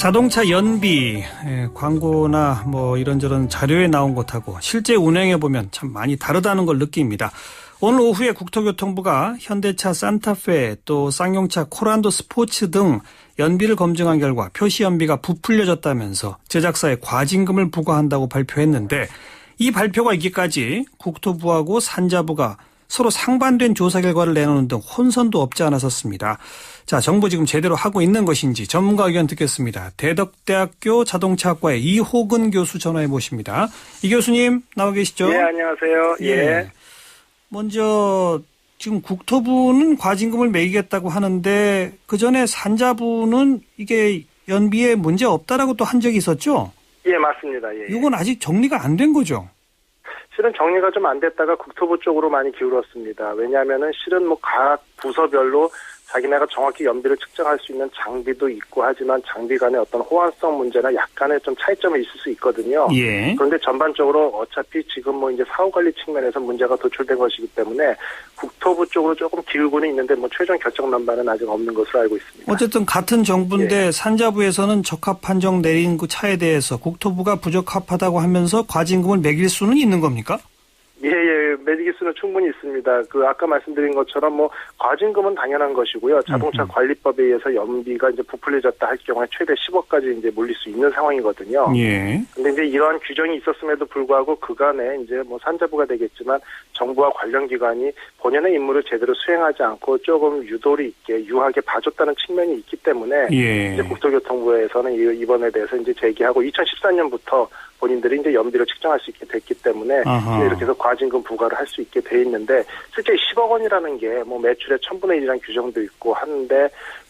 자동차 연비, 광고나 뭐 이런저런 자료에 나온 것하고 실제 운행해 보면 참 많이 다르다는 걸 느낍니다. 오늘 오후에 국토교통부가 현대차 산타페 또 쌍용차 코란도 스포츠 등 연비를 검증한 결과 표시 연비가 부풀려졌다면서 제작사에 과징금을 부과한다고 발표했는데, 이 발표가 있기까지 국토부하고 산자부가 서로 상반된 조사 결과를 내놓는 등 혼선도 없지 않았었습니다. 자, 정부 지금 제대로 하고 있는 것인지 전문가 의견 듣겠습니다. 대덕대학교 자동차학과의 이호근 교수 전화해 모십니다. 이 교수님 나와 계시죠? 네, 안녕하세요. 예. 먼저 지금 국토부는 과징금을 매기겠다고 하는데 그 전에 산자부는 이게 연비에 문제 없다라고 또 한 적이 있었죠? 예, 맞습니다. 예. 이건 아직 정리가 안 된 거죠? 실은 정리가 좀 안 됐다가 국토부 쪽으로 많이 기울었습니다. 왜냐하면은 실은 뭐 각 부서별로 자기네가 정확히 연비를 측정할 수 있는 장비도 있고 하지만 장비 간의 어떤 호환성 문제나 약간의 좀 차이점이 있을 수 있거든요. 예. 그런데 전반적으로 어차피 지금 뭐 이제 사후관리 측면에서 문제가 도출된 것이기 때문에 국토부 쪽으로 조금 기울고는 있는데 뭐 최종 결정 난바는 아직 없는 것으로 알고 있습니다. 어쨌든 같은 정부인데 예. 산자부에서는 적합 판정 내린 그 차에 대해서 국토부가 부적합하다고 하면서 과징금을 매길 수는 있는 겁니까? 예, 매길 수는 충분히 있습니다. 아까 말씀드린 것처럼 뭐, 과징금은 당연한 것이고요. 자동차 관리법에 의해서 연비가 이제 부풀려졌다 할 경우에 최대 10억까지 이제 몰릴 수 있는 상황이거든요. 예. 근데 이제 이러한 규정이 있었음에도 불구하고 그간에 이제 뭐 산자부가 되겠지만 정부와 관련 기관이 본연의 임무를 제대로 수행하지 않고 조금 유도리 있게 유하게 봐줬다는 측면이 있기 때문에 예. 이제 국토교통부에서는 이번에 대해서 이제 제기하고 2014년부터 본인들이 이제 연비를 측정할 수 있게 됐기 때문에 이렇게 해서 과징금 부과를 할 수 있게 돼 있는데, 실제 10억 원이라는 게 뭐 매출의 1000분의 1이라는 규정도 있고 하는데,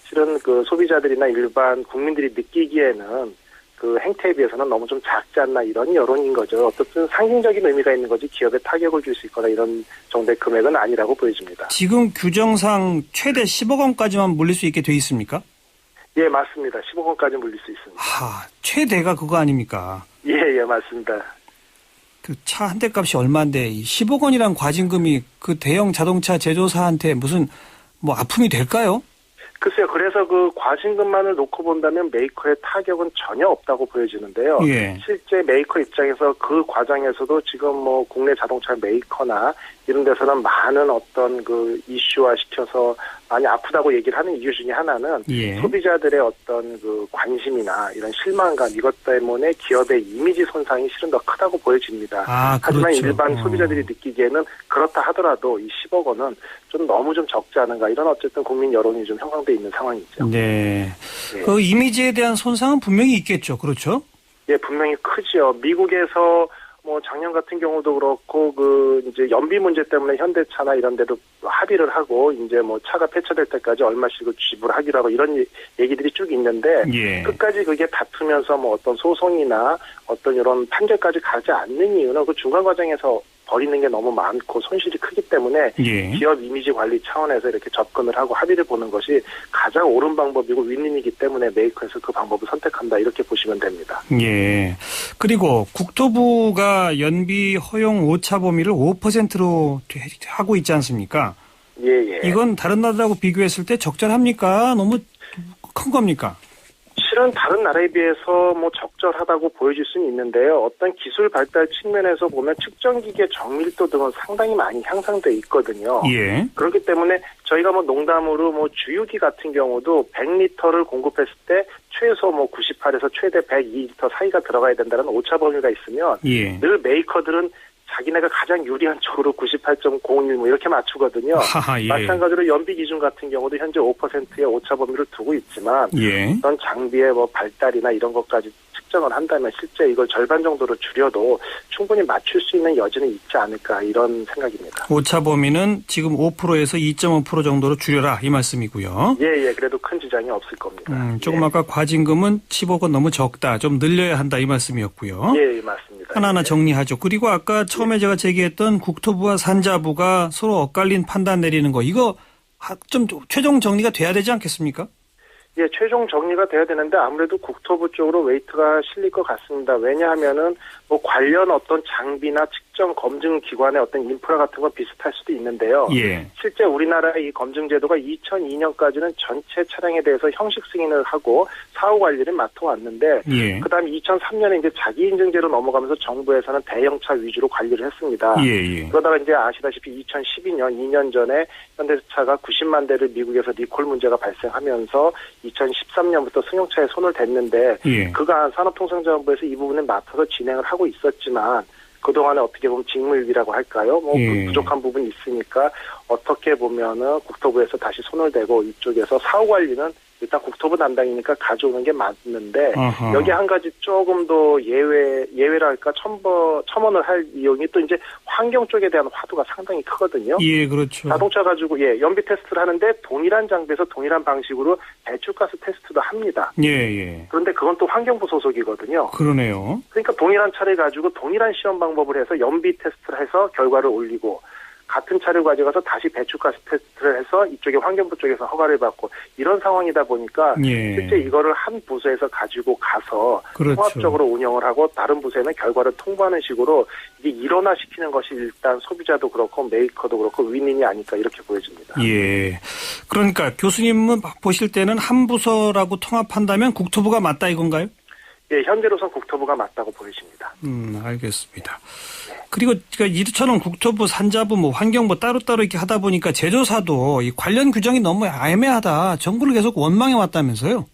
실은 그 소비자들이나 일반 국민들이 느끼기에는 그 행태에 비해서는 너무 좀 작지 않나 이런 여론인 거죠. 어쨌든 상징적인 의미가 있는 거지 기업에 타격을 줄 수 있거나 이런 정도의 금액은 아니라고 보여집니다. 지금 규정상 최대 10억 원까지만 물릴 수 있게 돼 있습니까? 예, 맞습니다. 10억 원까지 물릴 수 있습니다. 최대가 그거 아닙니까? 예, 맞습니다. 그 차 한 대 값이 얼마인데 10억 원이란 과징금이 그 대형 자동차 제조사한테 무슨 뭐 아픔이 될까요? 글쎄요. 그래서 그 과징금만을 놓고 본다면 메이커의 타격은 전혀 없다고 보여지는데요. 예. 실제 메이커 입장에서 그 과정에서도 지금 뭐 국내 자동차 메이커나 이런 데서는 많은 어떤 그 이슈화 시켜서 많이 아프다고 얘기를 하는 이유 중에 하나는 예. 소비자들의 어떤 그 관심이나 이런 실망감 이것 때문에 기업의 이미지 손상이 실은 더 크다고 보여집니다. 하지만 그렇죠. 일반 소비자들이 느끼기에는 그렇다 하더라도 이 10억 원은 좀 너무 좀 적지 않은가 이런 어쨌든 국민 여론이 좀 형성돼 있는 상황이죠. 네. 네. 그 이미지에 대한 손상은 분명히 있겠죠. 그렇죠? 예, 분명히 크죠. 미국에서 뭐 작년 같은 경우도 그렇고 그 이제 연비 문제 때문에 현대차나 이런 데도 합의를 하고 이제 뭐 차가 폐차될 때까지 얼마씩을 지불하기로 하고 이런 얘기들이 쭉 있는데 예. 끝까지 그게 다투면서 뭐 어떤 소송이나 어떤 이런 판결까지 가지 않는 이유는 그 중간 과정에서 버리는 게 너무 많고 손실이 크기 때문에 예. 기업 이미지 관리 차원에서 이렇게 접근을 하고 합의를 보는 것이 가장 옳은 방법이고 윈윈이기 때문에 메이커에서 그 방법을 선택한다 이렇게 보시면 됩니다. 예. 그리고 국토부가 연비 허용 오차 범위를 5%로 하고 있지 않습니까? 예. 이건 다른 나라하고 비교했을 때 적절합니까? 너무 큰 겁니까? 실은 다른 나라에 비해서 뭐 적절하다고 보여질 수는 있는데요. 어떤 기술 발달 측면에서 보면 측정기기의 정밀도 등은 상당히 많이 향상돼 있거든요. 예. 그렇기 때문에 저희가 뭐 농담으로 뭐 주유기 같은 경우도 100리터를 공급했을 때 최소 뭐 98에서 최대 102리터 사이가 들어가야 된다는 오차 범위가 있으면 예. 늘 메이커들은 자기네가 가장 유리한 쪽으로 98.01 뭐 이렇게 맞추거든요. 예. 마찬가지로 연비 기준 같은 경우도 현재 5%의 오차 범위를 두고 있지만 예. 어떤 장비의 뭐 발달이나 이런 것까지 측정을 한다면 실제 이걸 절반 정도로 줄여도 충분히 맞출 수 있는 여지는 있지 않을까 이런 생각입니다. 오차 범위는 지금 5%에서 2.5% 정도로 줄여라 이 말씀이고요. 예. 그래도 큰 지장이 없을 겁니다. 조금 아까 과징금은 10억 원 너무 적다. 좀 늘려야 한다 이 말씀이었고요. 예, 맞습니다. 하나하나 정리하죠. 그리고 아까 처음에 제가 제기했던 국토부와 산자부가 서로 엇갈린 판단 내리는 거 이거 좀 최종 정리가 돼야 되지 않겠습니까? 예, 최종 정리가 돼야 되는데 아무래도 국토부 쪽으로 웨이트가 실릴 것 같습니다. 왜냐하면은 뭐 관련 어떤 장비나 특정 검증 기관의 어떤 인프라 같은 건 비슷할 수도 있는데요. 예. 실제 우리나라의 이 검증 제도가 2002년까지는 전체 차량에 대해서 형식 승인을 하고 사후 관리를 맡아왔는데, 예. 그다음에 2003년에 이제 자기 인증제로 넘어가면서 정부에서는 대형차 위주로 관리를 했습니다. 예. 그러다가 이제 아시다시피 2012년 2년 전에 현대차가 90만 대를 미국에서 리콜 문제가 발생하면서 2013년부터 승용차에 손을 댔는데, 예. 그간 산업통상자원부에서 이 부분을 맡아서 진행을 하고 있었지만 그동안에 어떻게 보면 직무유기라고 할까요? 예. 부족한 부분이 있으니까 어떻게 보면은 국토부에서 다시 손을 대고 이쪽에서 사후 관리는 일단 국토부 담당이니까 가져오는 게 맞는데, 아하. 여기 한 가지 조금 더 예외랄까 첨언을 할 이용이 또 이제 환경 쪽에 대한 화두가 상당히 크거든요. 예, 그렇죠. 자동차 가지고 연비 테스트를 하는데 동일한 장비에서 동일한 방식으로 배출가스 테스트도 합니다. 예. 그런데 그건 또 환경부 소속이거든요. 그러네요. 그러니까 동일한 차를 가지고 동일한 시험 방법을 해서 연비 테스트를 해서 결과를 올리고, 같은 차를 가져가서 다시 배출가스 테스트를 해서 이쪽에 환경부 쪽에서 허가를 받고, 이런 상황이다 보니까 예. 실제 이거를 한 부서에서 가지고 가서 그렇죠. 통합적으로 운영을 하고 다른 부서에는 결과를 통보하는 식으로 이게 일원화시키는 것이 일단 소비자도 그렇고 메이커도 그렇고 윈윈이 아닐까 이렇게 보여집니다. 예. 그러니까 교수님은 보실 때는 한 부서라고 통합한다면 국토부가 맞다 이건가요? 예, 현재로선 국토부가 맞다고 보여집니다. 알겠습니다. 그리고 이처럼 국토부, 산자부, 환경부 따로따로 이렇게 하다 보니까 제조사도 이 관련 규정이 너무 애매하다. 정부를 계속 원망해 왔다면서요?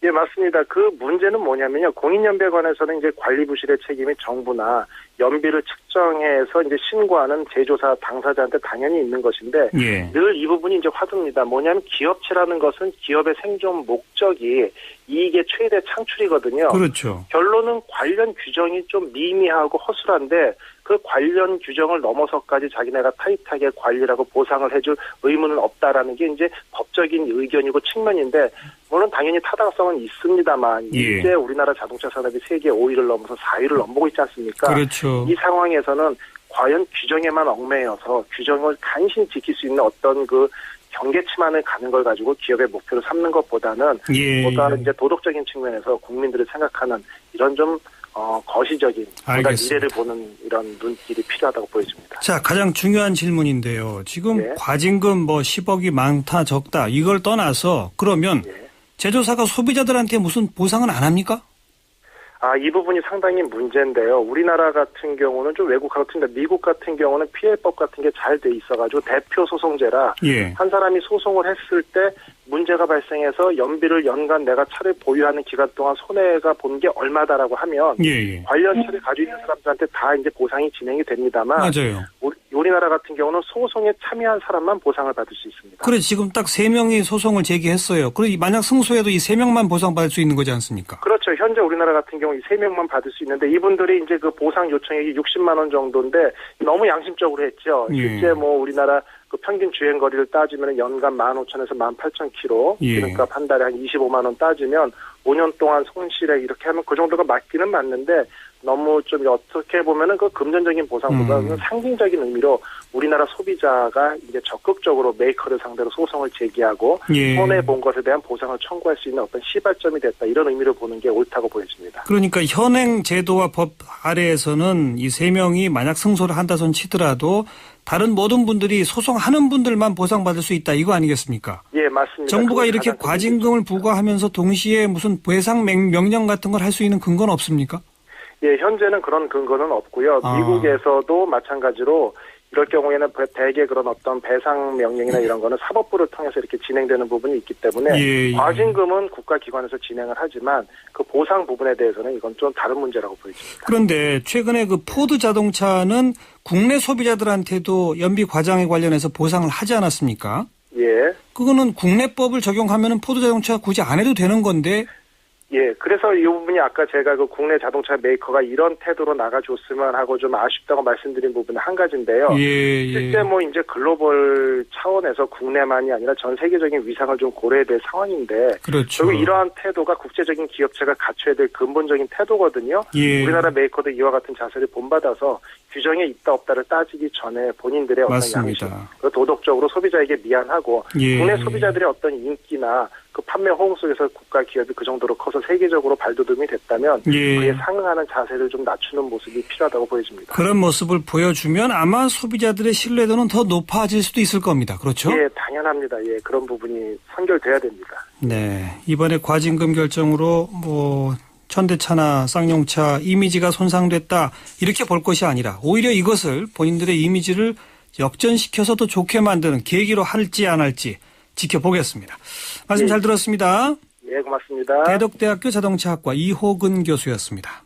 예, 맞습니다. 그 문제는 뭐냐면요. 공인연비관에서는 이제 관리부실의 책임이 정부나 연비를 측정해서 이제 신고하는 제조사 당사자한테 당연히 있는 것인데, 예. 늘 이 부분이 이제 화두입니다. 뭐냐면 기업체라는 것은 기업의 생존 목적이 이익의 최대 창출이거든요. 그렇죠. 결론은 관련 규정이 좀 미미하고 허술한데 그 관련 규정을 넘어서까지 자기네가 타이트하게 관리라고 보상을 해줄 의무는 없다라는 게 이제 법적인 의견이고 측면인데, 물론 당연히 타당성은 있습니다만 예. 이제 우리나라 자동차 산업이 세계 5위를 넘어서 4위를 넘보고 있지 않습니까? 그렇죠. 이 상황에서는 과연 규정에만 얽매여서 규정을 간신히 지킬 수 있는 어떤 그 경계치만을 가는 걸 가지고 기업의 목표로 삼는 것보다는 보다 이제 도덕적인 측면에서 국민들을 생각하는 이런 좀 거시적인, 보다 미래를 보는 이런 눈길이 필요하다고 보여집니다. 자, 가장 중요한 질문인데요. 지금 예. 과징금 10억이 많다 적다 이걸 떠나서 그러면 제조사가 소비자들한테 무슨 보상은 안 합니까? 이 부분이 상당히 문제인데요. 우리나라 같은 경우는 좀 외국하고 틀린데, 미국 같은 경우는 피해법 같은 게 잘 돼 있어가지고 대표 소송제라 한 사람이 소송을 했을 때 문제가 발생해서 연비를 연간 내가 차를 보유하는 기간 동안 손해가 본 게 얼마다라고 하면 관련 차를 가지고 있는 사람들한테 다 이제 보상이 진행이 됩니다만, 맞아요. 우리나라 같은 경우는 소송에 참여한 사람만 보상을 받을 수 있습니다. 그래, 지금 딱 3명이 소송을 제기했어요. 그리고 만약 승소해도 이 3명만 보상받을 수 있는 거지 않습니까? 그렇죠. 현재 우리나라 같은 경우 이 3명만 받을 수 있는데, 이분들이 이제 그 보상 요청액이 60만 원 정도인데 너무 양심적으로 했죠. 실제 우리나라 그 평균 주행 거리를 따지면 연간 15,000에서 18,000km, 기름값 한 달에 한 25만 원 따지면 5년 동안 손실액 이렇게 하면 그 정도가 맞기는 맞는데, 너무 좀 어떻게 보면은 그 금전적인 보상보다는 상징적인 의미로 우리나라 소비자가 이제 적극적으로 메이커를 상대로 소송을 제기하고 손해 본 것에 대한 보상을 청구할 수 있는 어떤 시발점이 됐다, 이런 의미로 보는 게 옳다고 보여집니다. 그러니까 현행 제도와 법 아래에서는 이 3명이 만약 승소를 한다 손 치더라도 다른 모든 분들이 소송하는 분들만 보상받을 수 있다, 이거 아니겠습니까? 예, 맞습니다. 정부가 이렇게 과징금을 부과하면서 동시에 무슨 배상 명령 같은 걸 할 수 있는 근거는 없습니까? 예, 현재는 그런 근거는 없고요. 미국에서도 마찬가지로 이럴 경우에는 대개 그런 어떤 배상 명령이나 이런 거는 사법부를 통해서 이렇게 진행되는 부분이 있기 때문에 과징금은 국가기관에서 진행을 하지만 그 보상 부분에 대해서는 이건 좀 다른 문제라고 보여집니다. 그런데 최근에 그 포드 자동차는 국내 소비자들한테도 연비 과장에 관련해서 보상을 하지 않았습니까? 예. 그거는 국내법을 적용하면 포드 자동차가 굳이 안 해도 되는 건데. 예, 그래서 이 부분이 아까 제가 그 국내 자동차 메이커가 이런 태도로 나가줬으면 하고 좀 아쉽다고 말씀드린 부분은 한 가지인데요. 실제 이제 글로벌 차원에서 국내만이 아니라 전 세계적인 위상을 좀 고려해야 될 상황인데. 그렇죠. 그리고 이러한 태도가 국제적인 기업체가 갖춰야 될 근본적인 태도거든요. 우리나라 메이커도 이와 같은 자세를 본받아서 규정에 있다 없다를 따지기 전에 본인들의 어떤 양심, 도덕적으로 소비자에게 미안하고 국내 소비자들의 어떤 인기나 그 판매 호응 속에서 국가 기업이 그 정도로 커서 세계적으로 발돋움이 됐다면 그에 상응하는 자세를 좀 낮추는 모습이 필요하다고 보여집니다. 그런 모습을 보여주면 아마 소비자들의 신뢰도는 더 높아질 수도 있을 겁니다. 그렇죠? 예, 당연합니다. 예, 그런 부분이 선결돼야 됩니다. 네, 이번에 과징금 결정으로 현대차나 쌍용차 이미지가 손상됐다 이렇게 볼 것이 아니라 오히려 이것을 본인들의 이미지를 역전시켜서 더 좋게 만드는 계기로 할지 안 할지 지켜보겠습니다. 말씀 잘 들었습니다. 예, 고맙습니다. 대덕대학교 자동차학과 이호근 교수였습니다.